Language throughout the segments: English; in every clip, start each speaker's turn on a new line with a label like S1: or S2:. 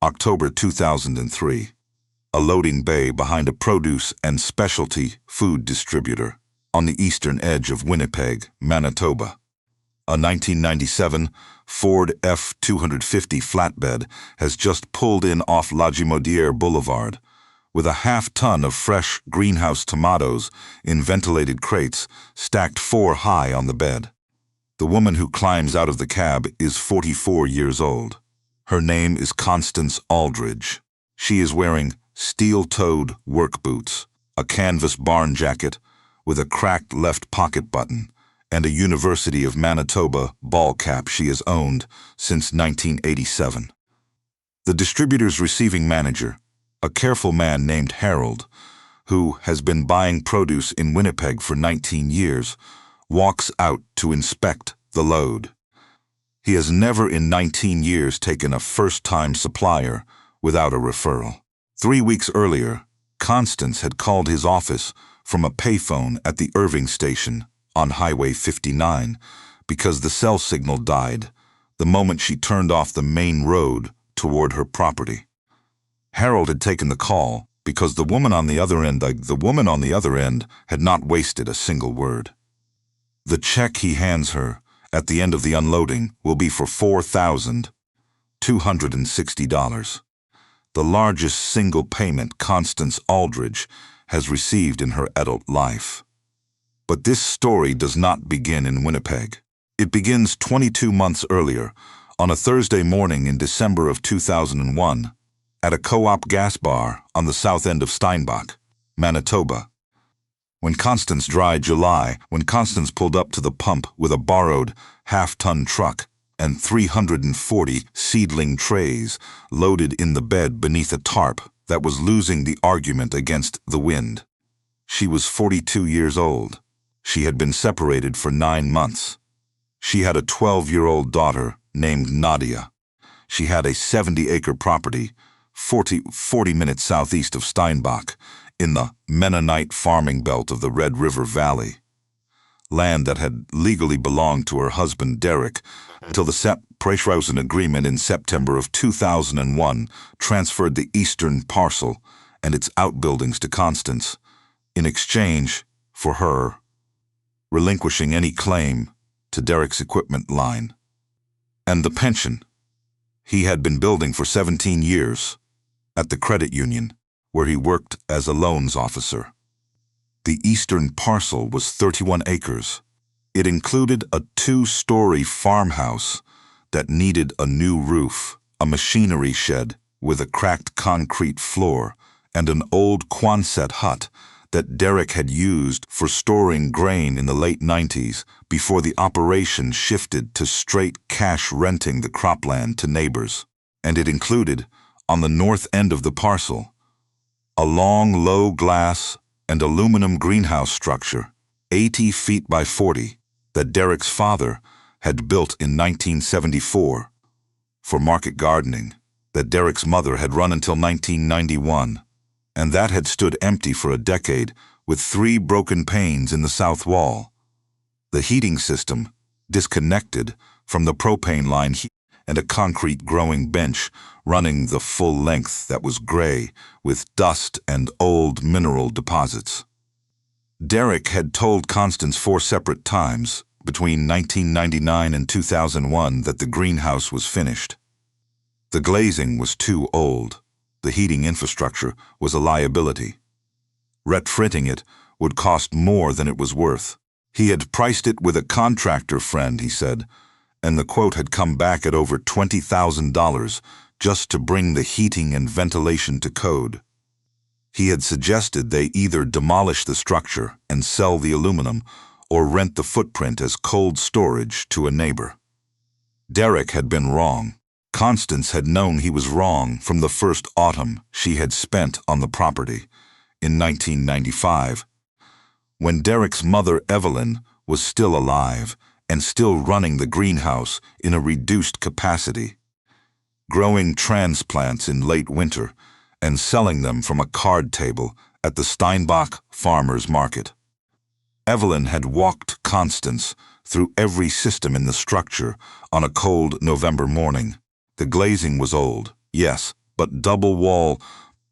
S1: October 2003. A loading bay behind a produce and specialty food distributor on the eastern edge of Winnipeg, Manitoba. A 1997 Ford F-250 flatbed has just pulled in off Lagimodiere Boulevard, with a half-ton of fresh greenhouse tomatoes in ventilated crates stacked 4 high on the bed. The woman who climbs out of the cab is 44 years old. Her name is Constance Aldridge. She is wearing steel-toed work boots, a canvas barn jacket with a cracked left pocket button, and a University of Manitoba ball cap she has owned since 1987. The distributor's receiving manager, a careful man named Harold, who has been buying produce in Winnipeg for 19 years, walks out to inspect the load. He has never in 19 years taken a first-time supplier without a referral. 3 weeks earlier, Constance had called his office from a payphone at the Irving station on Highway 59 because the cell signal died the moment she turned off the main road toward her property. Harold had taken the call because the woman on the other end had not wasted a single word. The check he hands her at the end of the unloading will be for $4,260, the largest single payment Constance Aldridge has received in her adult life. But this story does not begin in Winnipeg. It begins 22 months earlier, on a Thursday morning in December of 2001, at a co-op gas bar on the south end of Steinbach, Manitoba. When Constance pulled up to the pump with a borrowed half-ton truck and 340 seedling trays loaded in the bed beneath a tarp that was losing the argument against the wind. She was 42 years old. She had been separated for 9 months. She had a 12-year-old daughter named Nadia. She had a 70-acre property 40 minutes southeast of Steinbach, in the Mennonite farming belt of the Red River Valley, land that had legally belonged to her husband Derek until the separation agreement in September of 2001 transferred the eastern parcel and its outbuildings to Constance, in exchange for her relinquishing any claim to Derek's equipment line and the pension he had been building for 17 years at the credit union where he worked as a loans officer. The eastern parcel was 31 acres. It included a 2-story farmhouse that needed a new roof, a machinery shed with a cracked concrete floor, and an old Quonset hut that Derek had used for storing grain in the late 90s before the operation shifted to straight cash renting the cropland to neighbors. And it included, on the north end of the parcel, a long, low glass and aluminum greenhouse structure, 80 feet by 40, that Derek's father had built in 1974 for market gardening, that Derek's mother had run until 1991, and that had stood empty for a decade with 3 broken panes in the south wall. The heating system disconnected from the propane line and a concrete growing bench running the full length that was gray with dust and old mineral deposits. Derek had told Constance 4 separate times between 1999 and 2001 that the greenhouse was finished. The glazing was too old. The heating infrastructure was a liability. Retrofitting it would cost more than it was worth. He had priced it with a contractor friend, he said, and the quote had come back at over $20,000 just to bring the heating and ventilation to code. He had suggested they either demolish the structure and sell the aluminum or rent the footprint as cold storage to a neighbor. Derek had been wrong. Constance had known he was wrong from the first autumn she had spent on the property, in 1995, when Derek's mother Evelyn was still alive and still running the greenhouse in a reduced capacity, growing transplants in late winter and selling them from a card table at the Steinbach Farmers Market. Evelyn had walked Constance through every system in the structure on a cold November morning. The glazing was old, yes, but double-wall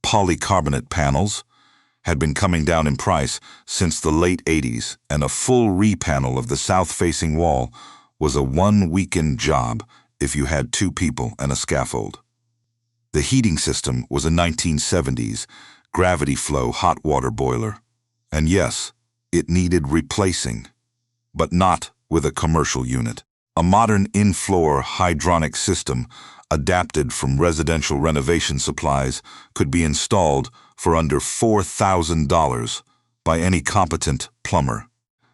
S1: polycarbonate panels had been coming down in price since the late 80s, and a full repanel of the south-facing wall was a one-weekend job if you had 2 people and a scaffold. The heating system was a 1970s gravity flow hot water boiler, and yes, it needed replacing, but not with a commercial unit. A modern in-floor hydronic system adapted from residential renovation supplies could be installed for under $4,000 by any competent plumber.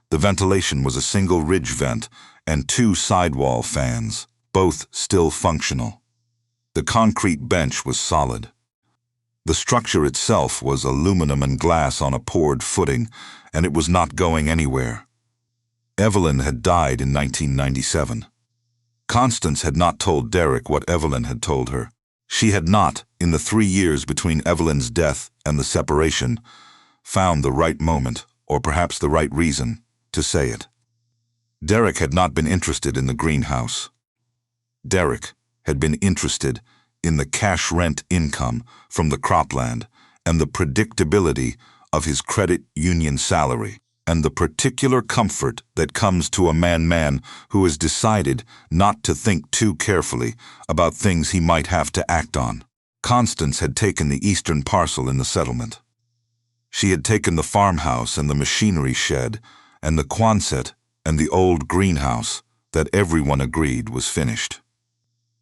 S1: The ventilation was a single ridge vent and 2 sidewall fans, both still functional. The concrete bench was solid. The structure itself was aluminum and glass on a poured footing, and it was not going anywhere. Evelyn had died in 1997. Constance had not told Derek what Evelyn had told her. She had not, in the 3 years between Evelyn's death and the separation, found the right moment, or perhaps the right reason, to say it. Derek had not been interested in the greenhouse. Derek had been interested in the cash rent income from the cropland and the predictability of his credit union salary, and the particular comfort that comes to a man who has decided not to think too carefully about things he might have to act on. Constance had taken the eastern parcel in the settlement. She had taken the farmhouse and the machinery shed and the Quonset and the old greenhouse that everyone agreed was finished.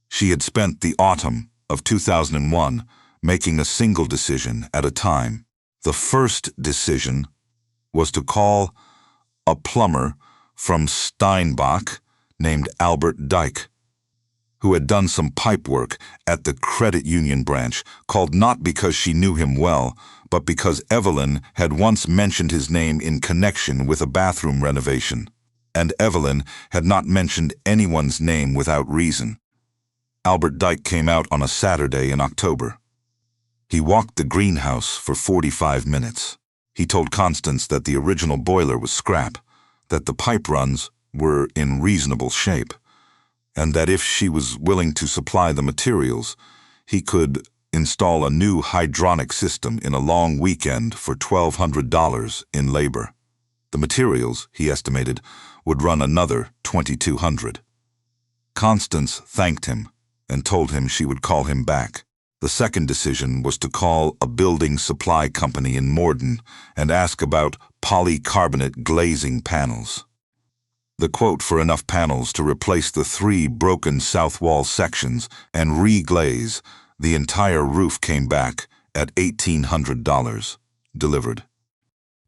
S1: She had spent the autumn of 2001 making a single decision at a time. The first decision was to call a plumber from Steinbach named Albert Dyke, who had done some pipe work at the credit union branch, called not because she knew him well, but because Evelyn had once mentioned his name in connection with a bathroom renovation, and Evelyn had not mentioned anyone's name without reason. Albert Dyke came out on a Saturday in October. He walked the greenhouse for 45 minutes. He told Constance that the original boiler was scrap, that the pipe runs were in reasonable shape, and that if she was willing to supply the materials, he could install a new hydronic system in a long weekend for $1,200 in labor. The materials, he estimated, would run another $2,200. Constance thanked him and told him she would call him back. The second decision was to call a building supply company in Morden and ask about polycarbonate glazing panels. The quote for enough panels to replace the 3 broken south wall sections and re-glaze the entire roof came back at $1,800, delivered.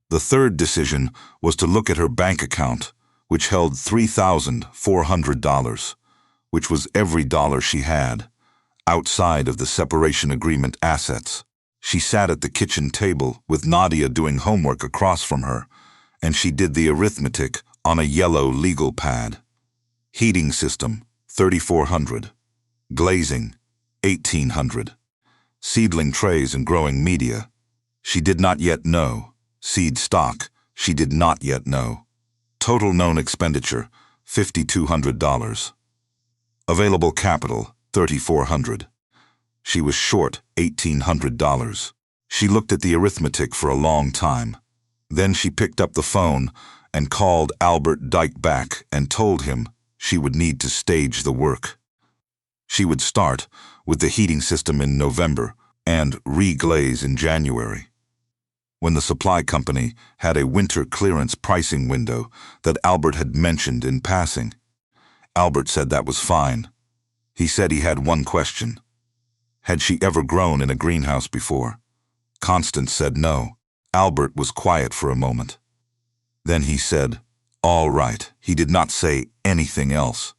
S1: The third decision was to look at her bank account, which held $3,400, which was every dollar she had, outside of the separation agreement assets. She sat at the kitchen table with Nadia doing homework across from her, and she did the arithmetic on a yellow legal pad. Heating system, $3,400. Glazing, $1,800. Seedling trays and growing media, she did not yet know. Seed stock, she did not yet know. Total known expenditure, $5,200. Available capital, $3,400. She was short $1,800. She looked at the arithmetic for a long time. Then she picked up the phone and called Albert Dyke back and told him she would need to stage the work. She would start with the heating system in November and re-glaze in January. When the supply company had a winter clearance pricing window that Albert had mentioned in passing, Albert said that was fine. He said he had one question. Had she ever grown in a greenhouse before? Constance said no. Albert was quiet for a moment. Then he said, "All right." He did not say anything else.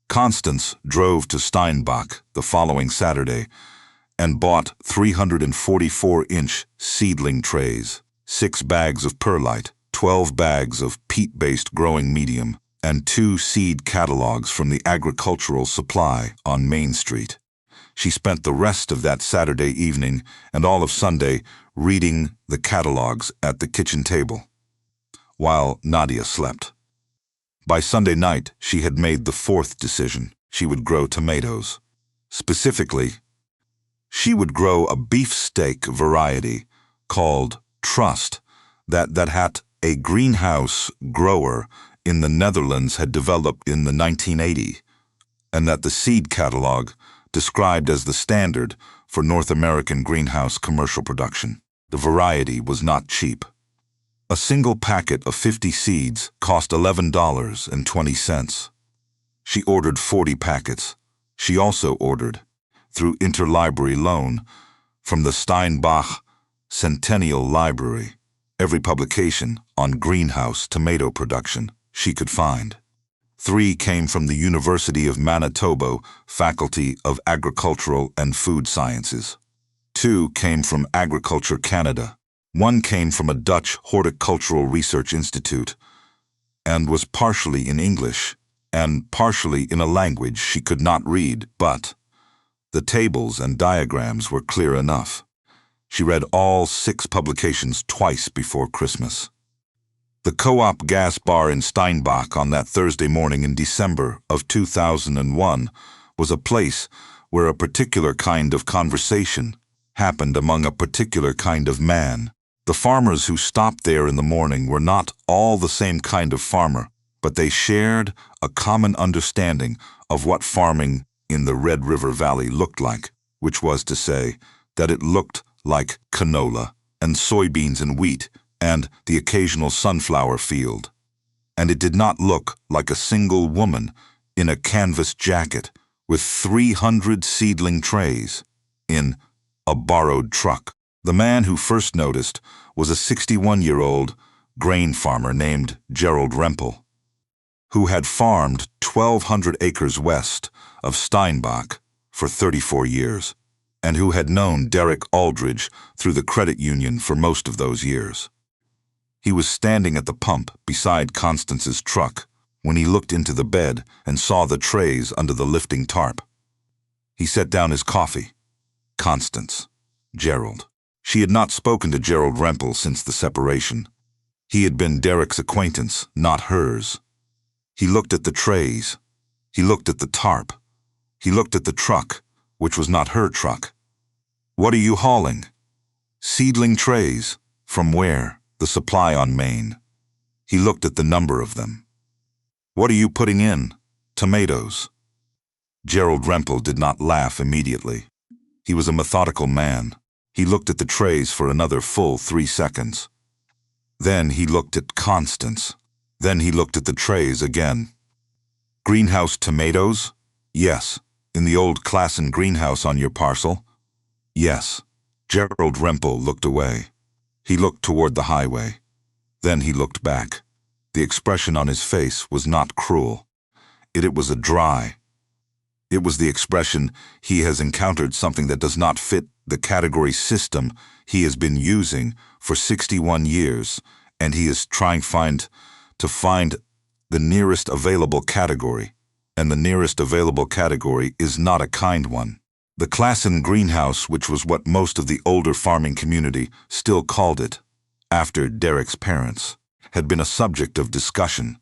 S1: Constance drove to Steinbach the following Saturday and bought 344-inch seedling trays, 6 bags of perlite, 12 bags of peat-based growing medium, and 2 seed catalogs from the agricultural supply on Main Street. She spent the rest of that Saturday evening and all of Sunday reading the catalogs at the kitchen table, while Nadia slept. By Sunday night, she had made the 4th decision. She would grow tomatoes. Specifically, She would grow a beefsteak variety called Trust that had a greenhouse grower in the Netherlands had developed in the 1980s, and that the seed catalog described as the standard for North American greenhouse commercial production. The variety was not cheap. A single packet of 50 seeds cost $11.20. She ordered 40 packets. She also ordered, through interlibrary loan, from the Steinbach Centennial Library, every publication on greenhouse tomato production she could find. 3 came from the University of Manitoba Faculty of Agricultural and Food Sciences. 2 came from Agriculture Canada. 1 came from a Dutch Horticultural Research Institute and was partially in English and partially in a language she could not read, but the tables and diagrams were clear enough. She read all 6 publications twice before Christmas. The Co-op gas bar in Steinbach on that Thursday morning in December of 2001 was a place where a particular kind of conversation happened among a particular kind of man. The farmers who stopped there in the morning were not all the same kind of farmer, but they shared a common understanding of what farming in the Red River Valley looked like, which was to say that it looked like canola and soybeans and wheat and the occasional sunflower field. And it did not look like a single woman in a canvas jacket with 300 seedling trays in a borrowed truck. The man who first noticed was a 61-year-old grain farmer named Gerald Rempel, who had farmed 1,200 acres west of Steinbach for 34 years, and who had known Derek Aldridge through the credit union for most of those years. He was standing at the pump beside Constance's truck when he looked into the bed and saw the trays under the lifting tarp. He set down his coffee. Constance. Gerald. She had not spoken to Gerald Rempel since the separation. He had been Derek's acquaintance, not hers. He looked at the trays. He looked at the tarp. He looked at the truck, which was not her truck. What are you hauling? Seedling trays. From where? The supply on Main. He looked at the number of them. What are you putting in? Tomatoes. Gerald Rempel did not laugh immediately. He was a methodical man. He looked at the trays for another full 3 seconds. Then he looked at Constance. Then he looked at the trays again. Greenhouse tomatoes? Yes. In the old Klassen greenhouse on your parcel? Yes. Gerald Rempel looked away. He looked toward the highway. Then he looked back. The expression on his face was not cruel. It was a dry. It was the expression, he has encountered something that does not fit the category system he has been using for 61 years, and he is trying to find the nearest available category, and the nearest available category is not a kind one. The Klassen greenhouse, which was what most of the older farming community still called it, after Derek's parents, had been a subject of discussion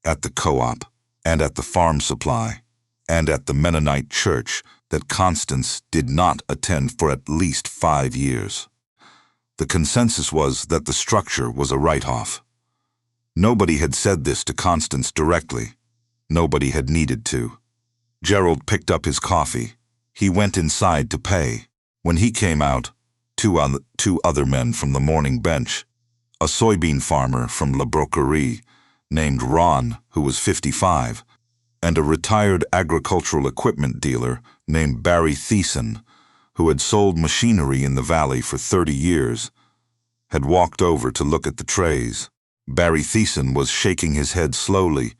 S1: at the co-op and at the farm supply and at the Mennonite church that Constance did not attend for at least 5 years. The consensus was that the structure was a write-off. Nobody had said this to Constance directly. Nobody had needed to. Gerald picked up his coffee. He went inside to pay. When he came out, two other men from the morning bench, a soybean farmer from La Broquerie named Ron, who was 55, and a retired agricultural equipment dealer named Barry Thiessen, who had sold machinery in the valley for 30 years, had walked over to look at the trays. Barry Thiessen was shaking his head slowly,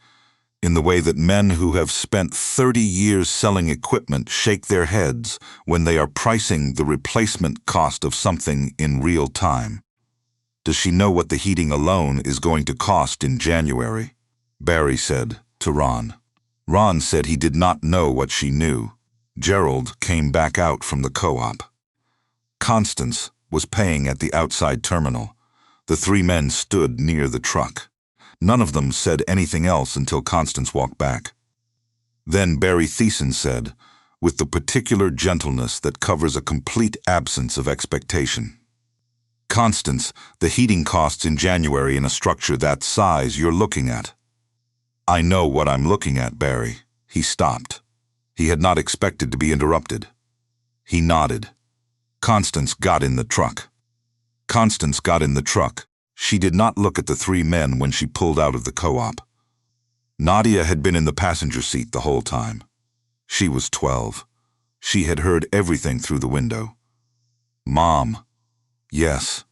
S1: in the way that men who have spent 30 years selling equipment shake their heads when they are pricing the replacement cost of something in real time. Does she know what the heating alone is going to cost in January? Barry said to Ron. Ron said he did not know what she knew. Gerald came back out from the co-op. Constance was paying at the outside terminal. The 3 men stood near the truck. None of them said anything else until Constance walked back. Then Barry Thiessen said, with the particular gentleness that covers a complete absence of expectation. Constance, the heating costs in January in a structure that size you're looking at. I know what I'm looking at, Barry. He stopped. He had not expected to be interrupted. He nodded. Constance got in the truck. Constance got in the truck. She did not look at the three men when she pulled out of the co-op. Nadia had been in the passenger seat the whole time. She was 12. She had heard everything through the window. Mom. Yes.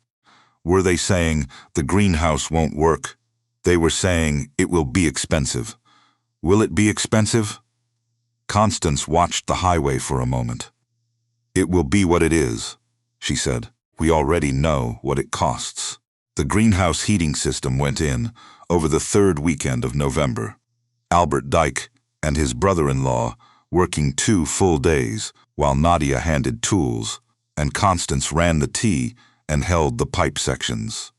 S1: Were they saying the greenhouse won't work? They were saying it will be expensive. Will it be expensive? Constance watched the highway for a moment. It will be what it is, she said. We already know what it costs. The greenhouse heating system went in over the third weekend of November. Albert Dyke and his brother-in-law working 2 full days while Nadia handed tools and Constance ran the tea and held the pipe sections.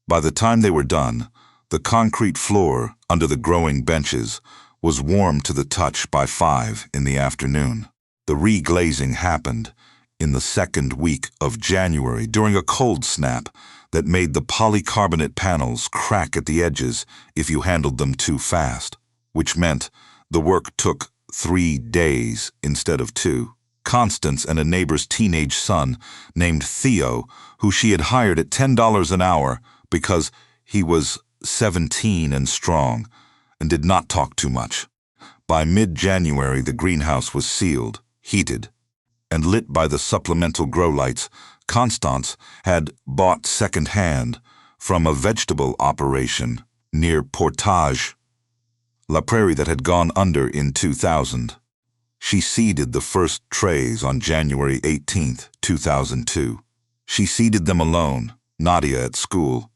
S1: By the time they were done, the concrete floor under the growing benches was warm to the touch by 5 in the afternoon. The reglazing happened in the second week of January during a cold snap that made the polycarbonate panels crack at the edges if you handled them too fast, which meant the work took 3 days instead of 2. Constance and a neighbor's teenage son named Theo, who she had hired at $10 an hour because he was 17 and strong and did not talk too much. By mid-January, the greenhouse was sealed, heated, and lit by the supplemental grow lights Constance had bought second-hand from a vegetable operation near Portage, La Prairie, that had gone under in 2000. She seeded the first trays on January 18, 2002. She seeded them alone, Nadia at school,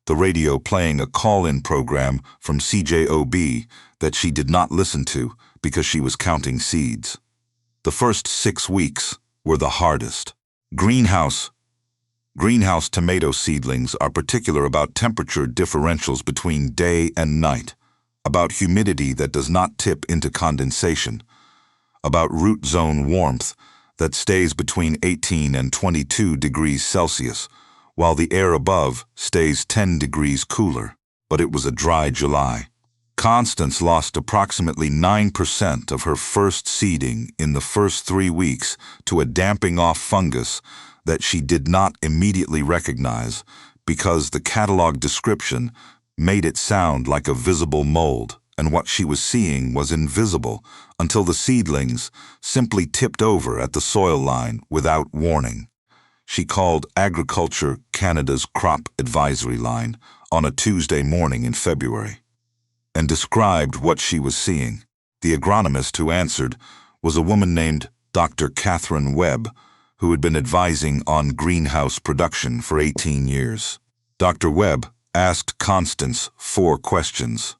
S1: the radio playing a call-in program from CJOB that she did not listen to because she was counting seeds. The first 6 weeks were the hardest. Greenhouse tomato seedlings are particular about temperature differentials between day and night, about humidity that does not tip into condensation, about root zone warmth that stays between 18 and 22 degrees Celsius, while the air above stays 10 degrees cooler. But it was a dry July. Constance lost approximately 9% of her first seeding in the first 3 weeks to a damping off fungus that she did not immediately recognize because the catalog description made it sound like a visible mold, and what she was seeing was invisible until the seedlings simply tipped over at the soil line without warning. She called Agriculture Canada's Crop Advisory Line on a Tuesday morning in February and described what she was seeing. The agronomist who answered was a woman named Dr. Catherine Webb, who had been advising on greenhouse production for 18 years. Dr. Webb asked Constance 4 questions.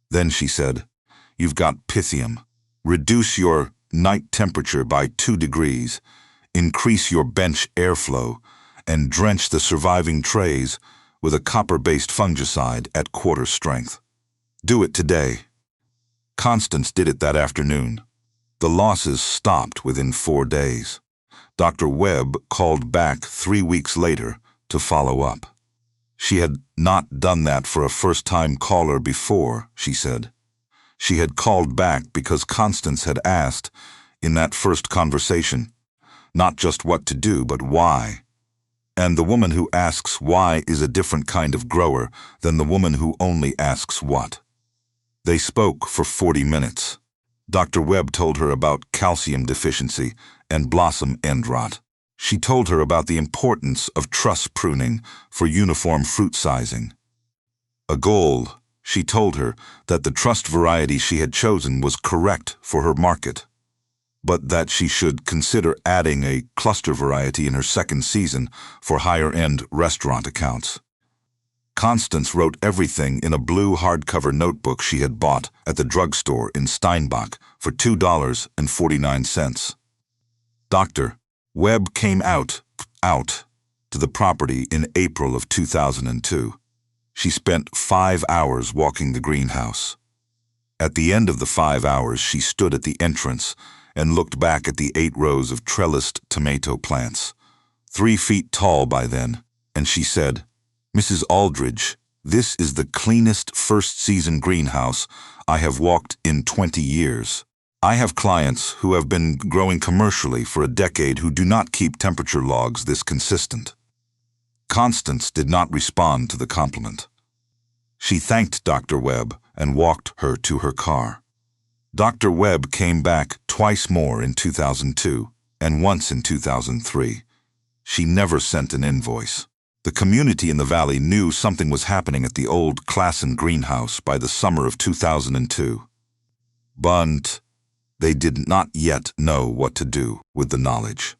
S1: Then she said, "You've got Pythium. Reduce your night temperature by 2 degrees, increase your bench airflow, and drench the surviving trays with a copper-based fungicide at quarter strength. Do it today." Constance did it that afternoon. The losses stopped within 4 days. Dr. Webb called back 3 weeks later to follow up. She had not done that for a first-time caller before, she said. She had called back because Constance had asked, in that first conversation, not just what to do, but why. And the woman who asks why is a different kind of grower than the woman who only asks what. They spoke for 40 minutes. Dr. Webb told her about calcium deficiency and blossom end rot. She told her about the importance of truss pruning for uniform fruit sizing. A goal, she told her that the trussed variety she had chosen was correct for her market, but that she should consider adding a cluster variety in her second season for higher-end restaurant accounts. Constance wrote everything in a blue hardcover notebook she had bought at the drugstore in Steinbach for $2.49. Dr. Webb came out to the property in April of 2002. She spent 5 hours walking the greenhouse. At the end of the 5 hours, she stood at the entrance and looked back at the 8 rows of trellised tomato plants, 3 feet tall by then, and she said, "Mrs. Aldridge, this is the cleanest first-season greenhouse I have walked in 20 years. I have clients who have been growing commercially for a decade who do not keep temperature logs this consistent." Constance did not respond to the compliment. She thanked Dr. Webb and walked her to her car. Dr. Webb came back twice more in 2002 and once in 2003. She never sent an invoice. The community in the valley knew something was happening at the old Klassen greenhouse by the summer of 2002. But they did not yet know what to do with the knowledge.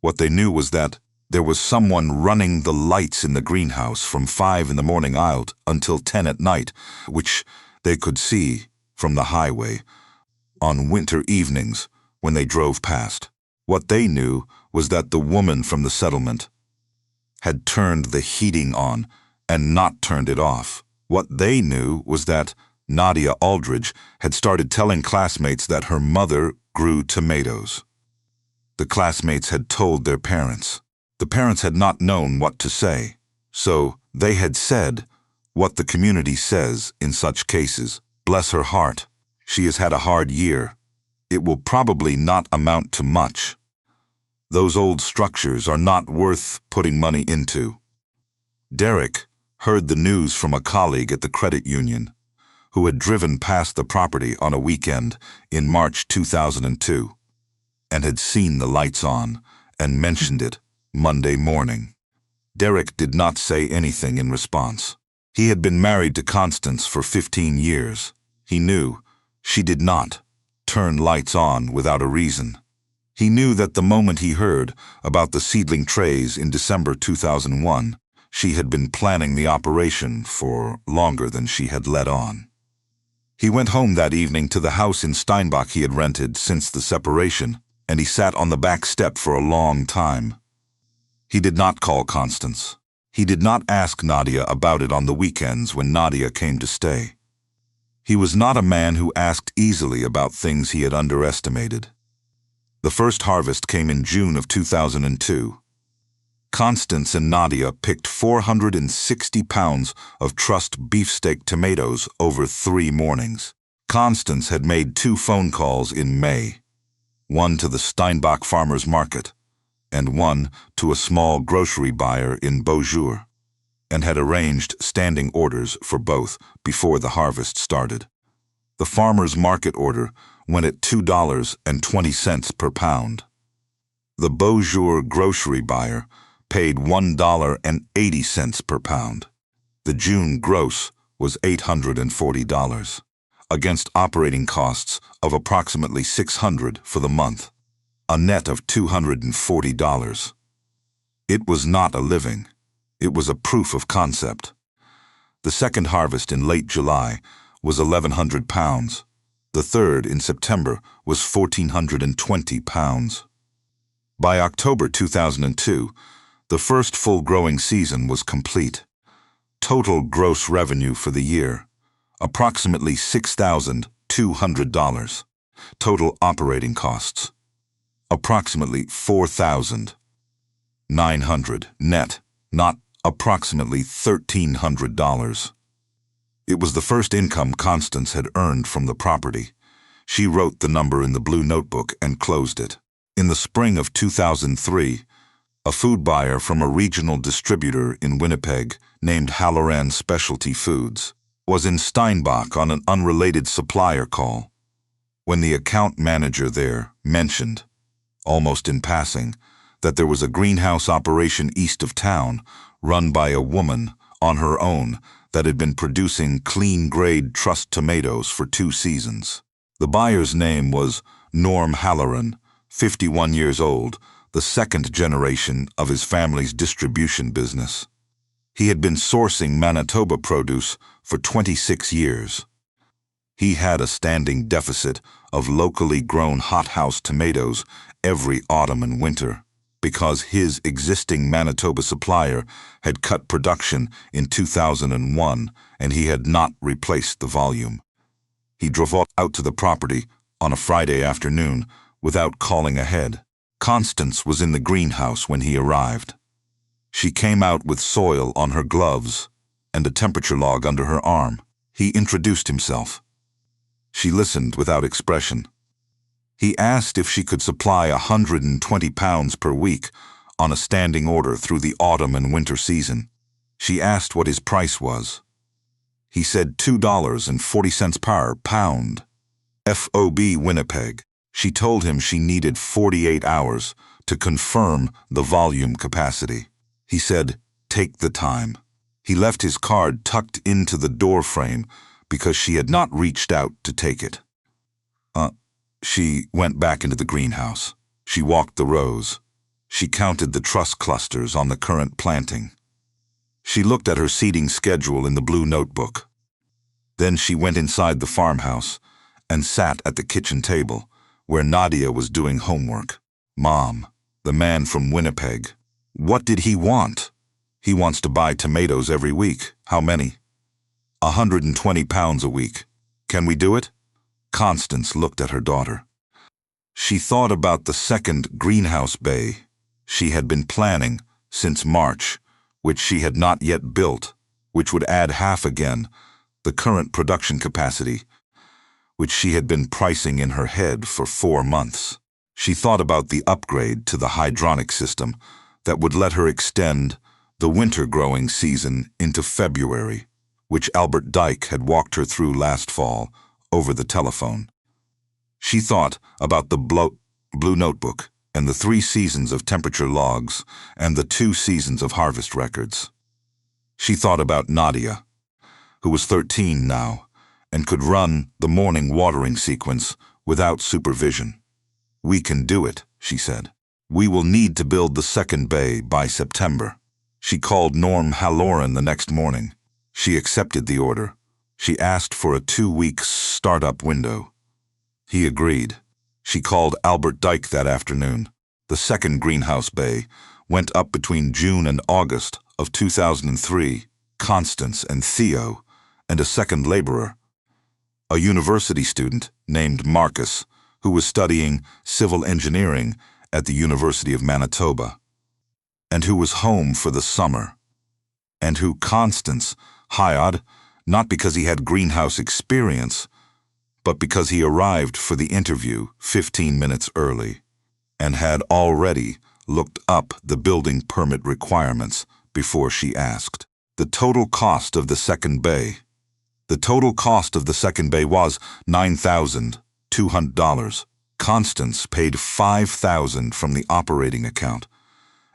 S1: What they knew was that there was someone running the lights in the greenhouse from 5 in the morning out until 10 at night, which they could see from the highway on winter evenings when they drove past. What they knew was that the woman from the settlement had turned the heating on and not turned it off. What they knew was that Nadia Aldridge had started telling classmates that her mother grew tomatoes. The classmates had told their parents. The parents had not known what to say, so they had said what the community says in such cases. "Bless her heart. She has had a hard year. It will probably not amount to much. Those old structures are not worth putting money into." Derek heard the news from a colleague at the credit union who had driven past the property on a weekend in March 2002 and had seen the lights on and mentioned it Monday morning. Derek did not say anything in response. He had been married to Constance for 15 years. He knew she did not turn lights on without a reason. He knew that the moment he heard about the seedling trays in December 2001, she had been planning the operation for longer than she had let on. He went home that evening to the house in Steinbach he had rented since the separation, and he sat on the back step for a long time. He did not call Constance. He did not ask Nadia about it on the weekends when Nadia came to stay. He was not a man who asked easily about things he had underestimated. The first harvest came in June of 2002. Constance and Nadia picked 460 pounds of trussed beefsteak tomatoes over 3 mornings. Constance had made 2 phone calls in May, one to the Steinbach Farmers Market and one to a small grocery buyer in Beaujour, and had arranged standing orders for both before the harvest started. The farmer's market order went at $2.20 per pound. The Beaujour grocery buyer paid $1.80 per pound. The June gross was $840, against operating costs of approximately $600 for the month, a net of $240. It was not a living. It was a proof of concept. The second harvest in late July was 1,100 pounds. The third in September was 1,420 pounds. By October 2002, the first full growing season was complete. Total gross revenue for the year, approximately $6,200. Total operating costs, approximately $4,900 net, not approximately $1,300. It was the first income Constance had earned from the property. She wrote the number in the blue notebook and closed it. In the spring of 2003, a food buyer from a regional distributor in Winnipeg named Halloran Specialty Foods was in Steinbach on an unrelated supplier call. When the account manager there mentioned, almost in passing, that there was a greenhouse operation east of town run by a woman on her own that had been producing clean-grade trussed tomatoes for 2 seasons. The buyer's name was Norm Halloran, 51 years old, the second generation of his family's distribution business. He had been sourcing Manitoba produce for 26 years. He had a standing deficit of locally grown hothouse tomatoes every autumn and winter, because his existing Manitoba supplier had cut production in 2001 and he had not replaced the volume. He drove out to the property on a Friday afternoon without calling ahead. Constance was in the greenhouse when he arrived. She came out with soil on her gloves and a temperature log under her arm. He introduced himself. She listened without expression. He asked if she could supply 120 pounds per week on a standing order through the autumn and winter season. She asked what his price was. He said $2.40 per pound. FOB Winnipeg. She told him she needed 48 hours to confirm the volume capacity. He said, "Take the time." He left his card tucked into the door frame because she had not reached out to take it. She went back into the greenhouse. She walked the rows. She counted the truss clusters on the current planting. She looked at her seeding schedule in the blue notebook. Then she went inside the farmhouse and sat at the kitchen table where Nadia was doing homework. Mom, the man from Winnipeg. What did he want? He wants to buy tomatoes every week. How many? 120 pounds a week. Can we do it? Constance looked at her daughter. She thought about the second greenhouse bay she had been planning since March, which she had not yet built, which would add half again the current production capacity, which she had been pricing in her head for 4 months. She thought about the upgrade to the hydronic system that would let her extend the winter growing season into February, which Albert Dyke had walked her through last fall over the telephone. She thought about the blue notebook and the 3 seasons of temperature logs and the 2 seasons of harvest records. She thought about Nadia, who was 13 now and could run the morning watering sequence without supervision. "We can do it," she said. "We will need to build the second bay by September." She called Norm Halloran the next morning. She accepted the order. She asked for a 2-week startup window. He agreed. She called Albert Dyke that afternoon. The second greenhouse bay went up between June and August of 2003. Constance and Theo, and a second laborer, a university student named Marcus, who was studying civil engineering at the University of Manitoba, and who was home for the summer, and who Constance hired not because he had greenhouse experience, but because he arrived for the interview 15 minutes early and had already looked up the building permit requirements before she asked. The total cost of the second bay. The total cost of the second bay was $9,200. Constance paid $5,000 from the operating account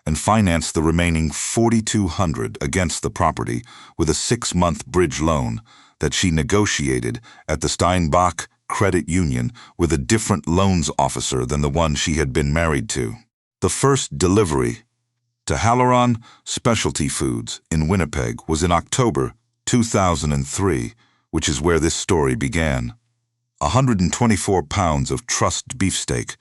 S1: and financed the remaining $4,200 against the property with a 6-month bridge loan that she negotiated at the Steinbach Credit Union with a different loans officer than the one she had been married to. The first delivery to Halloran Specialty Foods in Winnipeg was in October 2003, which is where this story began. 124 pounds of trussed beefsteak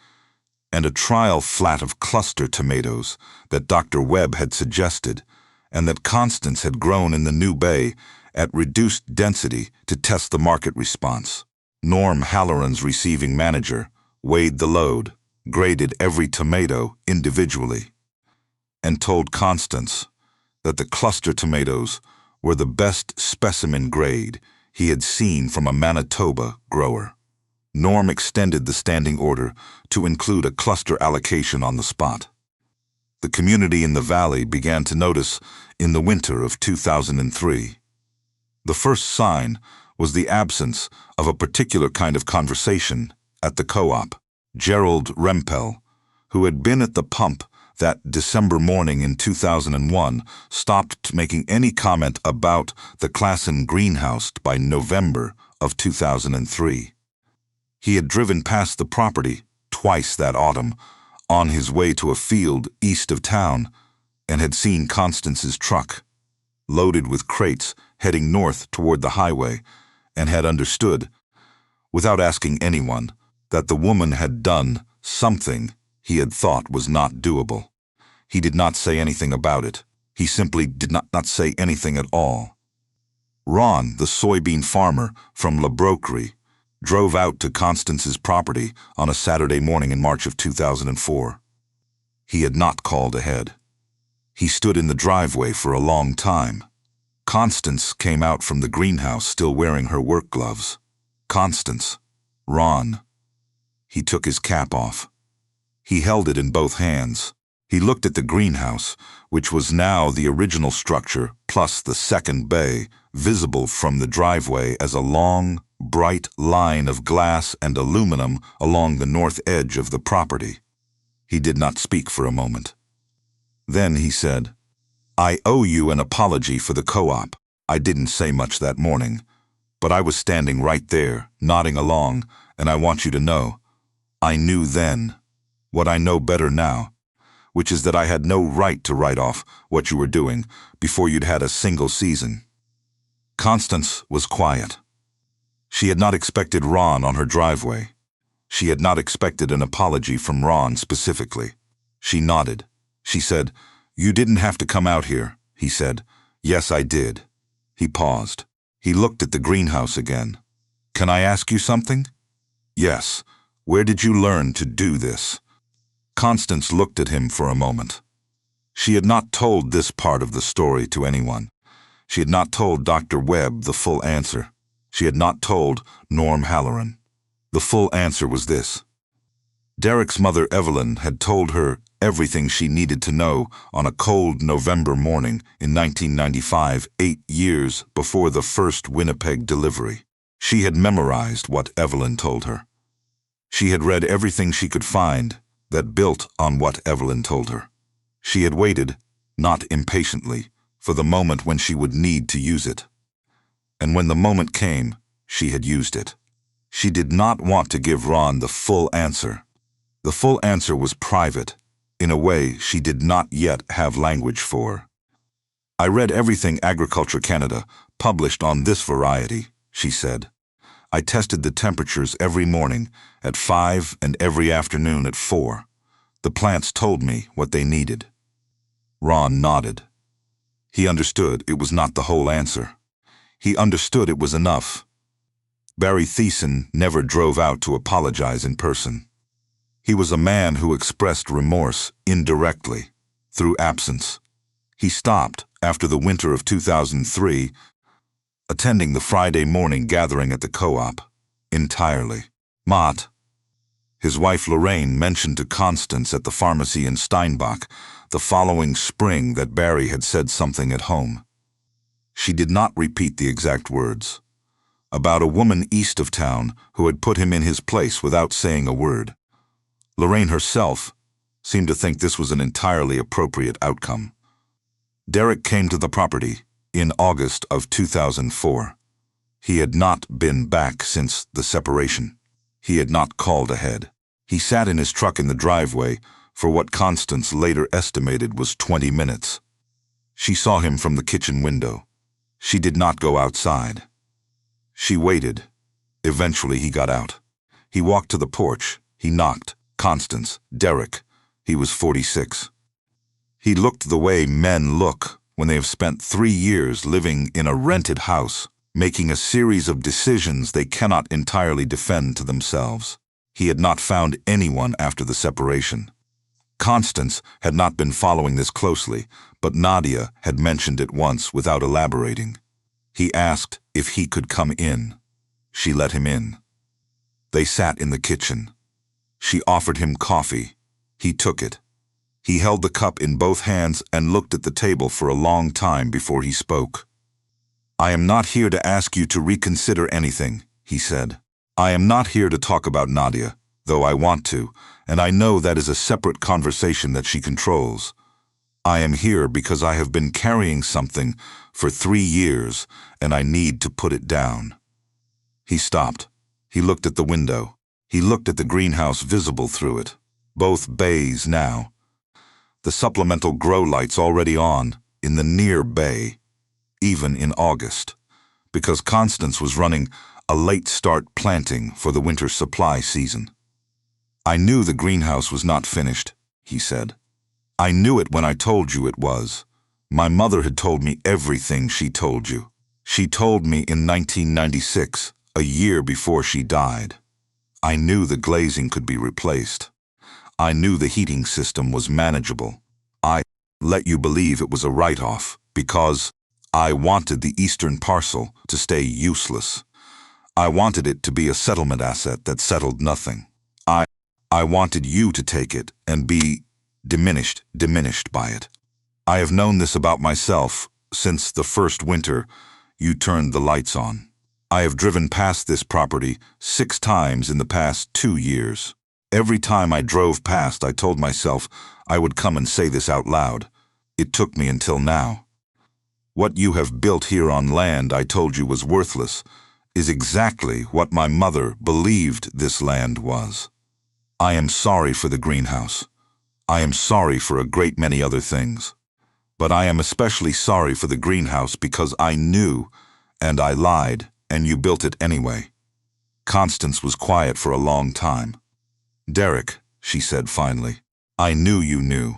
S1: and a trial flat of cluster tomatoes that Dr. Webb had suggested and that Constance had grown in the new bay at reduced density to test the market response. Norm Halloran's receiving manager weighed the load, graded every tomato individually, and told Constance that the cluster tomatoes were the best specimen grade he had seen from a Manitoba grower. Norm extended the standing order to include a cluster allocation on the spot. The community in the valley began to notice in the winter of 2003. The first sign was the absence of a particular kind of conversation at the co-op. Gerald Rempel, who had been at the pump that December morning in 2001, stopped making any comment about the Klassen greenhouse by November of 2003. He had driven past the property twice that autumn on his way to a field east of town and had seen Constance's truck, loaded with crates, heading north toward the highway, and had understood, without asking anyone, that the woman had done something he had thought was not doable. He did not say anything about it. He simply did not say anything at all. Ron, the soybean farmer from La Broquerie, drove out to Constance's property on a Saturday morning in March of 2004. He had not called ahead. He stood in the driveway for a long time. Constance came out from the greenhouse still wearing her work gloves. Constance. Ron. He took his cap off. He held it in both hands. He looked at the greenhouse, which was now the original structure plus the second bay, visible from the driveway as a long, bright line of glass and aluminum along the north edge of the property. He did not speak for a moment. Then he said, "I owe you an apology for the co-op. I didn't say much that morning, but I was standing right there, nodding along, and I want you to know, I knew then what I know better now, which is that I had no right to write off what you were doing before you'd had a single season." Constance was quiet. She had not expected Ron on her driveway. She had not expected an apology from Ron specifically. She nodded. She said, "You didn't have to come out here," he said. "Yes, I did." He paused. He looked at the greenhouse again. "Can I ask you something?" "Yes. Where did you learn to do this?" Constance looked at him for a moment. She had not told this part of the story to anyone. She had not told Dr. Webb the full answer. She had not told Norm Halloran. The full answer was this. Derek's mother Evelyn had told her everything she needed to know on a cold November morning in 1995, 8 years before the first Winnipeg delivery. She had memorized what Evelyn told her. She had read everything she could find that built on what Evelyn told her. She had waited, not impatiently, for the moment when she would need to use it. And when the moment came, she had used it. She did not want to give Ron the full answer. The full answer was private, in a way she did not yet have language for. "I read everything Agriculture Canada published on this variety," she said. "I tested the temperatures every morning at 5 and every afternoon at 4. The plants told me what they needed." Ron nodded. He understood it was not the whole answer. He understood it was enough. Barry Thiessen never drove out to apologize in person. He was a man who expressed remorse indirectly, through absence. He stopped after the winter of 2003, attending the Friday morning gathering at the co-op, entirely. Mott, his wife Lorraine, mentioned to Constance at the pharmacy in Steinbach the following spring that Barry had said something at home. She did not repeat the exact words. About a woman east of town who had put him in his place without saying a word. Lorraine herself seemed to think this was an entirely appropriate outcome. Derek came to the property in August of 2004. He had not been back since the separation. He had not called ahead. He sat in his truck in the driveway for what Constance later estimated was 20 minutes. She saw him from the kitchen window. She did not go outside. She waited. Eventually he got out. He walked to the porch. He knocked. Constance, Derek. He was 46. He looked the way men look when they have spent 3 years living in a rented house, making a series of decisions they cannot entirely defend to themselves. He had not found anyone after the separation. Constance had not been following this closely, but Nadia had mentioned it once without elaborating. He asked if he could come in. She let him in. They sat in the kitchen. She offered him coffee. He took it. He held the cup in both hands and looked at the table for a long time before he spoke. "I am not here to ask you to reconsider anything," he said. "I am not here to talk about Nadia, though I want to, and I know that is a separate conversation that she controls. I am here because I have been carrying something for 3 years, and I need to put it down." He stopped. He looked at the window. He looked at the greenhouse visible through it. Both bays now. The supplemental grow lights already on, in the near bay, even in August, because Constance was running a late start planting for the winter supply season. "I knew the greenhouse was not finished," he said. "I knew it when I told you it was. My mother had told me everything she told you. She told me in 1996, a year before she died. I knew the glazing could be replaced. I knew the heating system was manageable. I let you believe it was a write-off because I wanted the eastern parcel to stay useless. I wanted it to be a settlement asset that settled nothing. I wanted you to take it and be diminished by it. I have known this about myself since the first winter you turned the lights on. I have driven past this property 6 times in the past 2 years. Every time I drove past, I told myself I would come and say this out loud. It took me until now. What you have built here on land I told you was worthless is exactly what my mother believed this land was. I am sorry for the greenhouse. I am sorry for a great many other things. But I am especially sorry for the greenhouse because I knew, and I lied, and you built it anyway. Constance was quiet for a long time. Derek, she said finally, I knew you knew.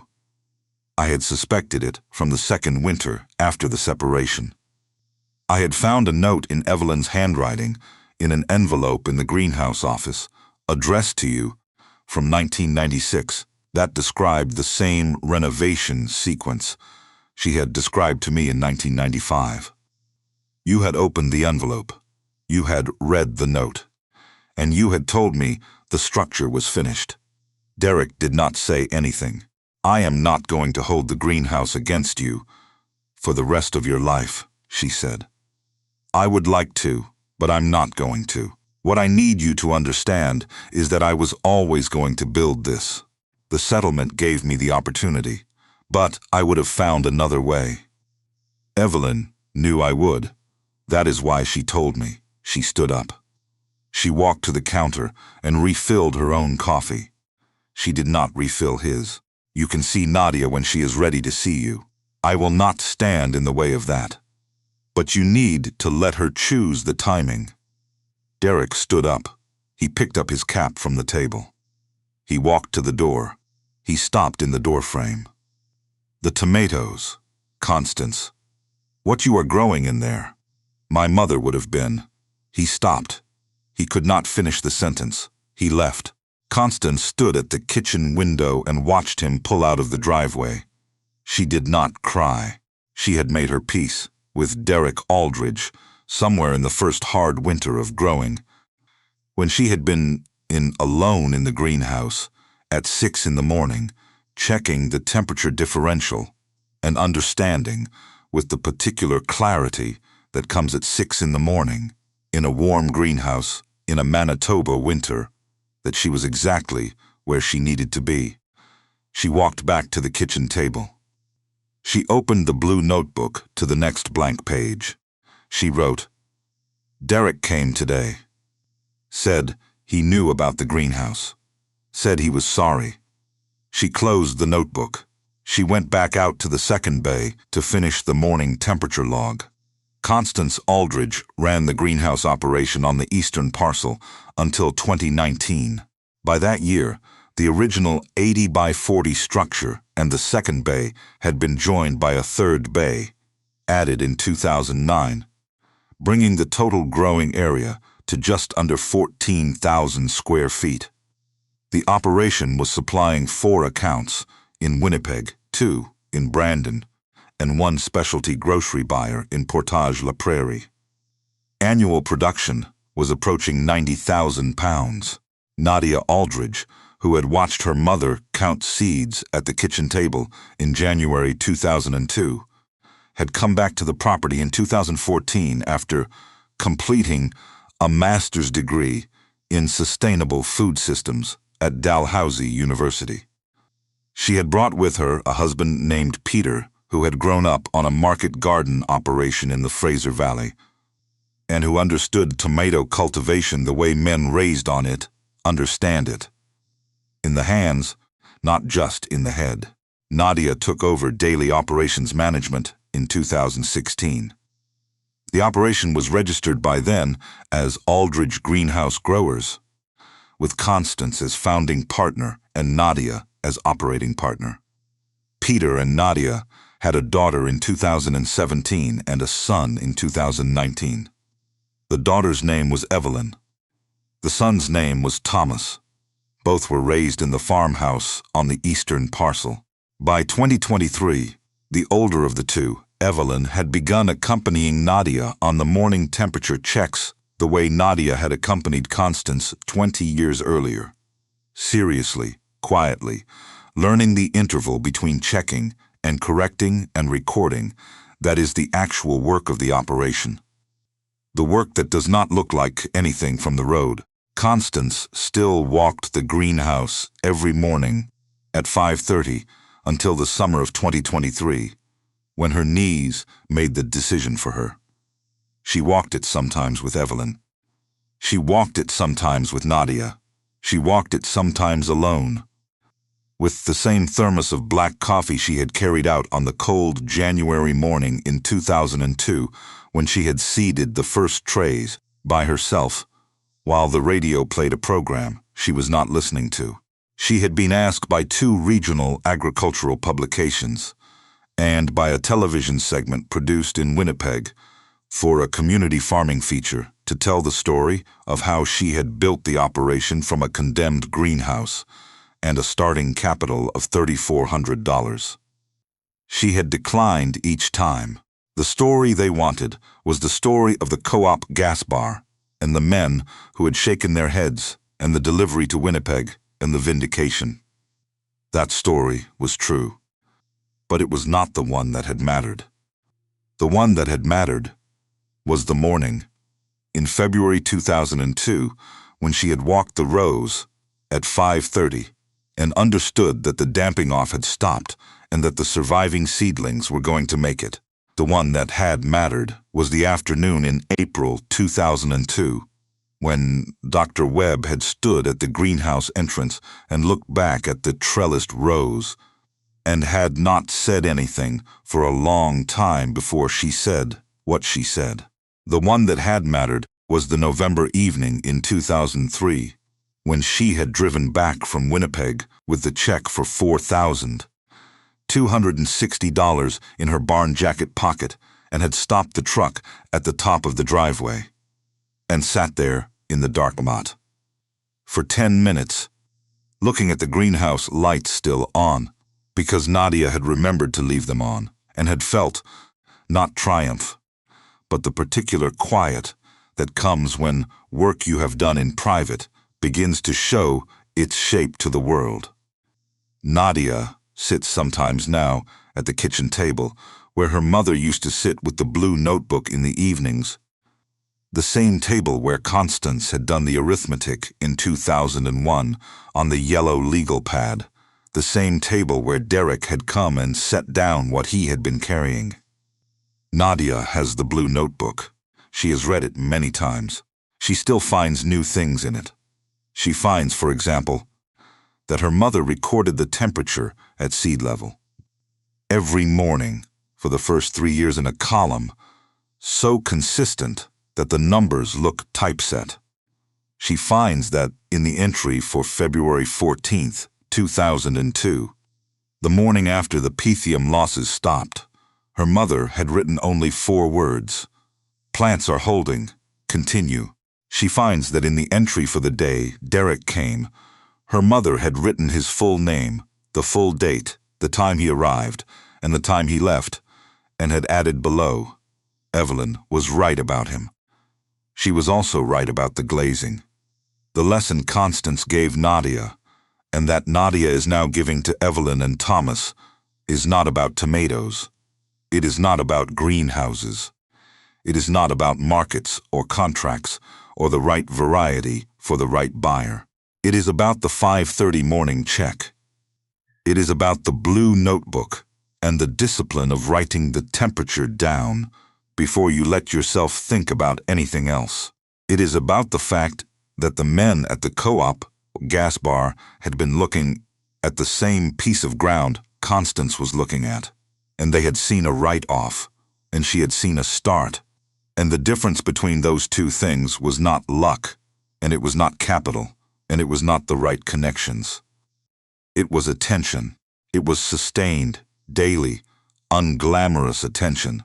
S1: I had suspected it from the second winter after the separation. I had found a note in Evelyn's handwriting in an envelope in the greenhouse office, addressed to you, from 1996, that described the same renovation sequence she had described to me in 1995. You had opened the envelope. You had read the note. And you had told me the structure was finished. Derek did not say anything. I am not going to hold the greenhouse against you for the rest of your life, she said. I would like to, but I'm not going to. What I need you to understand is that I was always going to build this. The settlement gave me the opportunity, but I would have found another way. Evelyn knew I would. That is why she told me. She stood up. She walked to the counter and refilled her own coffee. She did not refill his. You can see Nadia when she is ready to see you. I will not stand in the way of that. But you need to let her choose the timing. Derek stood up. He picked up his cap from the table. He walked to the door. He stopped in the doorframe. The tomatoes, Constance. What you are growing in there. My mother would have been. He stopped. He could not finish the sentence. He left. Constance stood at the kitchen window and watched him pull out of the driveway. She did not cry. She had made her peace with Derek Aldridge somewhere in the first hard winter of growing, when she had been alone in the greenhouse at 6 in the morning, checking the temperature differential and understanding with the particular clarity that comes at 6 in the morning in a warm greenhouse in a Manitoba winter, that she was exactly where she needed to be. She walked back to the kitchen table. She opened the blue notebook to the next blank page. She wrote, Derek came today. Said he knew about the greenhouse. Said he was sorry. She closed the notebook. She went back out to the second bay to finish the morning temperature log. Constance Aldridge ran the greenhouse operation on the eastern parcel until 2019. By that year, the original 80 by 40 structure and the second bay had been joined by a third bay, added in 2009, bringing the total growing area to just under 14,000 square feet. The operation was supplying 4 accounts in Winnipeg, 2 in Brandon, and 1 specialty grocery buyer in Portage-la Prairie. Annual production was approaching 90,000 pounds. Nadia Aldridge, who had watched her mother count seeds at the kitchen table in January 2002, had come back to the property in 2014 after completing a master's degree in sustainable food systems at Dalhousie University. She had brought with her a husband named Peter, who had grown up on a market garden operation in the Fraser Valley, and who understood tomato cultivation the way men raised on it understand it. In the hands, not just in the head. Nadia took over daily operations management in 2016. The operation was registered by then as Aldridge Greenhouse Growers, with Constance as founding partner and Nadia as operating partner. Peter and Nadia had a daughter in 2017 and a son in 2019. The daughter's name was Evelyn. The son's name was Thomas. Both were raised in the farmhouse on the eastern parcel. By 2023, the older of the two, Evelyn, had begun accompanying Nadia on the morning temperature checks the way Nadia had accompanied Constance 20 years earlier. Seriously, quietly, learning the interval between checking and correcting and recording, that is the actual work of the operation. The work that does not look like anything from the road. Constance still walked the greenhouse every morning at 5:30 until the summer of 2023, when her knees made the decision for her. She walked it sometimes with Evelyn. She walked it sometimes with Nadia. She walked it sometimes alone. With the same thermos of black coffee she had carried out on the cold January morning in 2002, when she had seeded the first trays by herself, while the radio played a program she was not listening to. She had been asked by 2 regional agricultural publications and by a television segment produced in Winnipeg for a community farming feature to tell the story of how she had built the operation from a condemned greenhouse and a starting capital of $3,400. She had declined each time. The story they wanted was the story of the co-op gas bar and the men who had shaken their heads, and the delivery to Winnipeg and the vindication. That story was true, but it was not the one that had mattered. The one that had mattered was the morning, in February 2002, when she had walked the rows at 5:30 and understood that the damping off had stopped and that the surviving seedlings were going to make it. The one that had mattered was the afternoon in April 2002, when Dr. Webb had stood at the greenhouse entrance and looked back at the trellised rows and had not said anything for a long time before she said what she said. The one that had mattered was the November evening in 2003, when she had driven back from Winnipeg with the check for $4,260 in her barn jacket pocket and had stopped the truck at the top of the driveway and sat there in the dark lot for 10 minutes, looking at the greenhouse lights still on, because Nadia had remembered to leave them on and had felt, not triumph, but the particular quiet that comes when work you have done in private begins to show its shape to the world. Nadia sits sometimes now at the kitchen table where her mother used to sit with the blue notebook in the evenings, the same table where Constance had done the arithmetic in 2001 on the yellow legal pad, the same table where Derek had come and set down what he had been carrying. Nadia has the blue notebook. She has read it many times. She still finds new things in it. She finds, for example, that her mother recorded the temperature at seed level every morning for the first 3 years in a column, so consistent that the numbers look typeset. She finds that in the entry for February 14th, 2002, the morning after the Pythium losses stopped, her mother had written only 4 words: "Plants are holding, continue." She finds that in the entry for the day Derek came, her mother had written his full name, the full date, the time he arrived, and the time he left, and had added below, Evelyn was right about him. She was also right about the glazing. The lesson Constance gave Nadia, and that Nadia is now giving to Evelyn and Thomas, is not about tomatoes. It is not about greenhouses. It is not about markets or contracts or the right variety for the right buyer. It is about the 5:30 morning check. It is about the blue notebook and the discipline of writing the temperature down before you let yourself think about anything else. It is about the fact that the men at the co-op gas bar had been looking at the same piece of ground Constance was looking at, and they had seen a write-off, and she had seen a start, and the difference between those two things was not luck, and it was not capital, and it was not the right connections. It was attention. It was sustained, daily, unglamorous attention,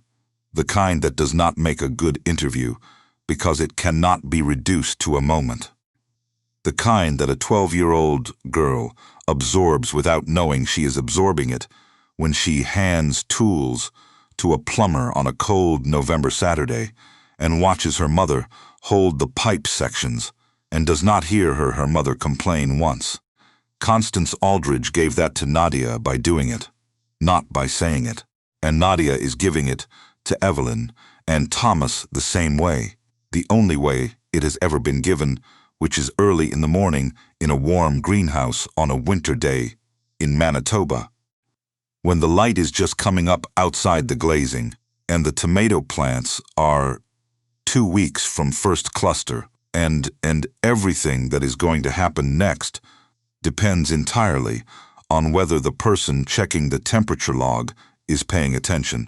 S1: the kind that does not make a good interview, because it cannot be reduced to a moment. The kind that a 12-year-old girl absorbs without knowing she is absorbing it when she hands tools to a plumber on a cold November Saturday and watches her mother hold the pipe sections and does not hear her mother complain once. Constance Aldridge gave that to Nadia by doing it, not by saying it. And Nadia is giving it to Evelyn and Thomas the same way, the only way it has ever been given, which is early in the morning in a warm greenhouse on a winter day in Manitoba, when the light is just coming up outside the glazing and the tomato plants are 2 weeks from first cluster, and everything that is going to happen next depends entirely on whether the person checking the temperature log is paying attention.